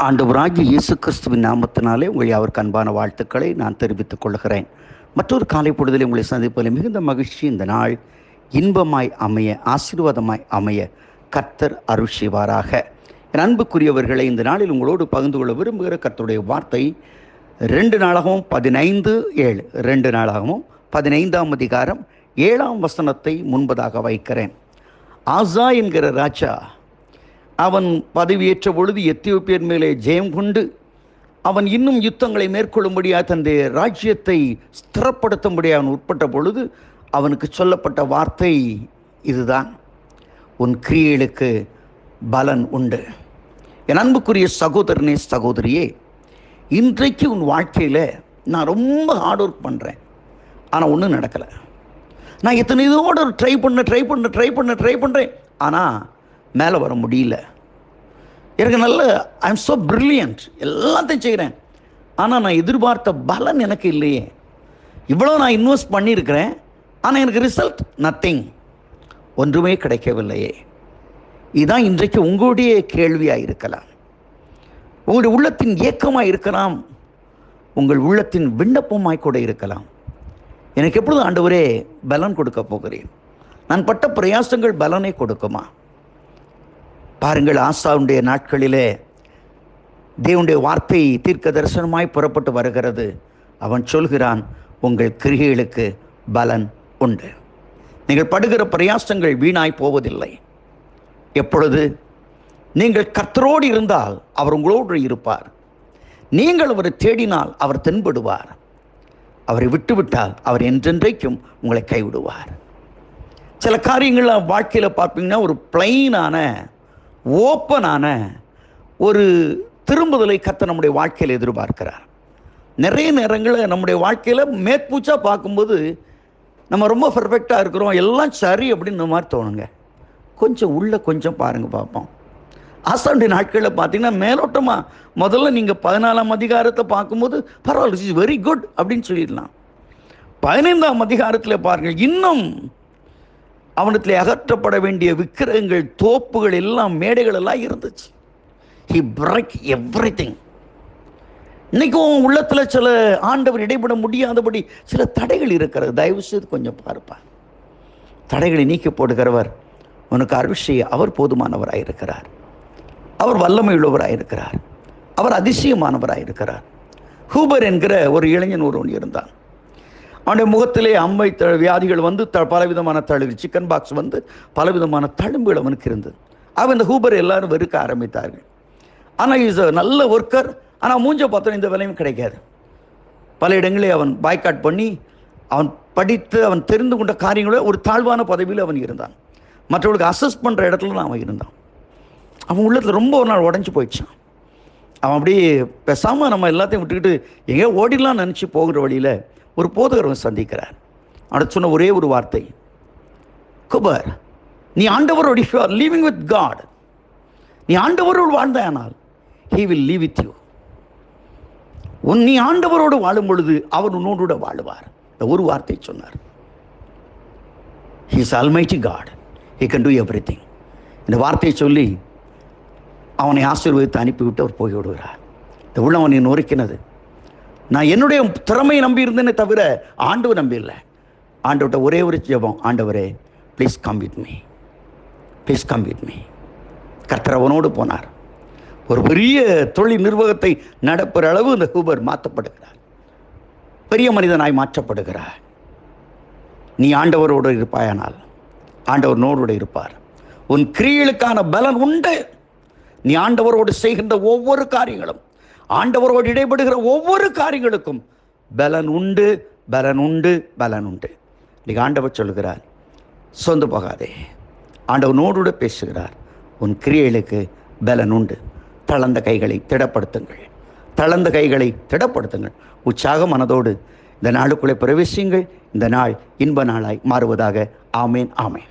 ஆண்டவராகிய இயேசு கிறிஸ்துவின் நாமத்தினாலே உங்கள் யாவருக்கு அன்பான வாழ்த்துக்களை நான் தெரிவித்துக் கொள்கிறேன். மற்றொரு காலை பொழுதிலே உங்களை சந்திப்பதில் மிகுந்த மகிழ்ச்சி. இந்த நாள் இன்பமாய் அமைய, ஆசீர்வாதமாய் அமைய கர்த்தர் அருள் செய்வாராக. என் அன்புக்குரியவர்களை, இந்த நாளில் உங்களோடு பகிர்ந்து கொள்ள விரும்புகிற கர்த்தருடைய வார்த்தை 2 நாளாகவும் 15:7 2 நாளாகவும் 15ஆம் அதிகாரம் 7ஆம் வசனத்தை முன்பதாக வைக்கிறேன். ஆசா என்கிற ராஜா அவன் பதவியேற்ற பொழுது எத்தியோப்பியர் மேலே ஜெயம் கொண்டு அவன் இன்னும் யுத்தங்களை மேற்கொள்ளும்படியாக தன்னுடைய ராஜ்யத்தை ஸ்திரப்படுத்தும்படியாக அவன் உட்பட்ட பொழுது அவனுக்கு சொல்லப்பட்ட வார்த்தை இதுதான்: உன் கிரியைகளுக்கு பலன் உண்டு. என் அன்புக்குரிய சகோதரனே, சகோதரியே, இன்றைக்கு உன் வாழ்க்கையில் நான் ரொம்ப ஹார்ட் ஒர்க் பண்ணுறேன், ஆனால் ஒன்றும் நடக்கலை. நான் எத்தனை இதோடு ட்ரை பண்ணுறேன், ஆனால் மேலே வர முடியல. எனக்கு நல்ல ஐ எம் ஸோ பிரில்லியன்ட், எல்லாத்தையும் செய்கிறேன், ஆனால் நான் எதிர்பார்த்த பலன் எனக்கு இல்லையே. இவ்வளோ நான் இன்வெஸ்ட் பண்ணியிருக்கிறேன், ஆனால் எனக்கு ரிசல்ட் நத்திங், ஒன்றுமே கிடைக்கவில்லையே. இதுதான் இன்றைக்கு உங்களுடைய கேள்வியாக இருக்கலாம், உங்களுடைய உள்ளத்தின் ஏக்கமாக இருக்கலாம், உங்கள் உள்ளத்தின் விண்ணப்பமாய் கூட இருக்கலாம். எனக்கு எப்பொழுது ஆண்டவரே பலன் கொடுக்க போகிறேன்? நான் பட்ட பிரயாசங்கள் பலனை கொடுக்குமா? பாருங்கள், ஆசாவுடைய நாட்களிலே தேவனுடைய வார்த்தை தீர்க்க தரிசனமாய் புறப்பட்டு வருகிறது. அவன் சொல்கிறான், உங்கள் கிரியைகளுக்கு பலன் உண்டு. நீங்கள் படுகிற பிரயாசங்கள் வீணாய் போவதில்லை. எப்பொழுது நீங்கள் கர்த்தரோடு இருந்தால் அவர் உங்களோடு இருப்பார். நீங்கள் அவரை தேடினால் அவர் தென்படுவார். அவரை விட்டுவிட்டால் அவர் என்றென்றைக்கும் உங்களை கைவிடுவார். சில காரியங்கள் வாழ்க்கையில் பார்ப்பீங்கன்னா, ஒரு பிளைனான ஓப்பனான ஒரு திரும்புதலை கர்த்தர் நம்முடைய வாழ்க்கையில் எதிர்பார்க்கிறார். நிறைய நேரங்களில் நம்முடைய வாழ்க்கையில் மேற்பூச்சாக பார்க்கும்போது நம்ம ரொம்ப பர்ஃபெக்டாக இருக்கிறோம், எல்லாம் சரி அப்படின்னு மாதிரி தோணுங்க. கொஞ்சம் கொஞ்சம் பாருங்கள், பார்ப்போம். ஆசானுடைய நாட்களில் பார்த்தீங்கன்னா, மேலோட்டமாக முதல்ல நீங்கள் 14ஆம் அதிகாரத்தை பார்க்கும்போது பரவாயில்ல, இஸ் வெரி குட் அப்படின்னு சொல்லிடலாம். 15ஆம் அதிகாரத்தில் பாருங்கள், இன்னும் அவனத்தில் அகற்றப்பட வேண்டிய விக்கிரகங்கள், தோப்புகள் எல்லாம், மேடைகள் எல்லாம் இருந்துச்சு. He break everything. இன்னைக்கும் உள்ளத்தில் சில ஆண்டவர் இடைபட முடியாதபடி சில தடைகள் இருக்கிறது. தயவு செய்து கொஞ்சம் பார்ப்பார். தடைகளை நீக்கி போடுகிறவர் உனக்கு அருள் செய்ய அவர் போதுமானவராக இருக்கிறார். அவர் வல்லமை உள்ளவராயிருக்கிறார். அவர் அதிசயமானவராயிருக்கிறார். ஹூபர் என்கிற ஒரு இளைஞன் ஒருவன் இருந்தான். அவனுடைய முகத்திலே அம்மை வியாதிகள் வந்து பலவிதமான தழுவு, சிக்கன் பாக்ஸ் வந்து பலவிதமான தழும்புகள் அவனுக்கு இருந்தது. அவன் இந்த ஹூபர் எல்லாரும் வெறுக்க ஆரம்பித்தார்கள். ஆனால் இஸ் நல்ல ஒர்க்கர், ஆனால் மூஞ்ச பார்த்தோம் இந்த விலையும் கிடைக்காது. பல இடங்களே அவன் பாய்காட் பண்ணி அவன் படித்து அவன் தெரிந்து கொண்ட காரியங்கள ஒரு தாழ்வான பதவியில் அவன் இருந்தான். மற்றவர்களுக்கு அசஸ் பண்ணுற இடத்துல தான் அவன் இருந்தான். அவன் உள்ளத்தில் ரொம்ப ஒரு நாள் உடஞ்சி போயிடுச்சான். அவன் அப்படியே பேசாமல் நம்ம எல்லாத்தையும் விட்டுக்கிட்டு எங்கேயோ ஓடிடலாம்னு நினச்சி போகிற வழியில் ஒரு போதகர் சந்திக்கிறார். அவனை சொன்ன ஒரே ஒரு வார்த்தை, குபர், நீ ஆண்டவரோடு, you are living with God, நீ ஆண்டவரோடு வாழ்ந்தானால் he will leave with you. நீ ஆண்டவரோடு வாழும் பொழுது அவர் உன்னோடு வாழுவார். இந்த ஒரு வார்த்தை சொன்னார். He is almighty God, he can do everything. இந்த வார்த்தையை சொல்லி அவனை ஆசீர்வதித்து அனுப்பிவிட்டு அவர் போய்விடுகிறார். இந்த உள்ளம் அவனை நொறுக்கினது. நான் என்னுடைய திறமையை நம்பி இருந்தேனே தவிர ஆண்டவர் நம்பி இல்லை. ஆண்டவர்கிட்ட ஒரே ஒரு ஜெபம், ஆண்டவரே please come with me, please come with me. கர்த்தர் அவனோடு போனார். ஒரு பெரிய தொழில் நிர்வாகத்தை நடப்புற அளவு இந்த ஹூபர் மாற்றப்படுகிறார். பெரிய மனிதனாய் மாற்றப்படுகிறார். நீ ஆண்டவரோடு இருப்பாயானால் ஆண்டவர் நோடு இருப்பார். உன் கிரியைகளுக்கான பலன் உண்டு. நீ ஆண்டவரோடு செய்கின்ற ஒவ்வொரு காரியங்களும், ஆண்டவரோடு இடைபடுகிற ஒவ்வொரு காரியங்களுக்கும் பலன் உண்டு, பலன் உண்டு, பலன் உண்டு. இன்னைக்கு ஆண்டவர் சொல்லுகிறார், சொந்து போகாதே. ஆண்டவர் நோடு பேசுகிறார், உன் கிரியைகளுக்கு பலன் உண்டு. தளர்ந்த கைகளை திடப்படுத்துங்கள், தளர்ந்த கைகளை திடப்படுத்துங்கள். உற்சாக மனதோடு இந்த நாளுக்குள்ளே பிரவேசியுங்கள். இந்த நாள் இன்ப நாளாய் மாறுவதாக. ஆமேன், ஆமேன்.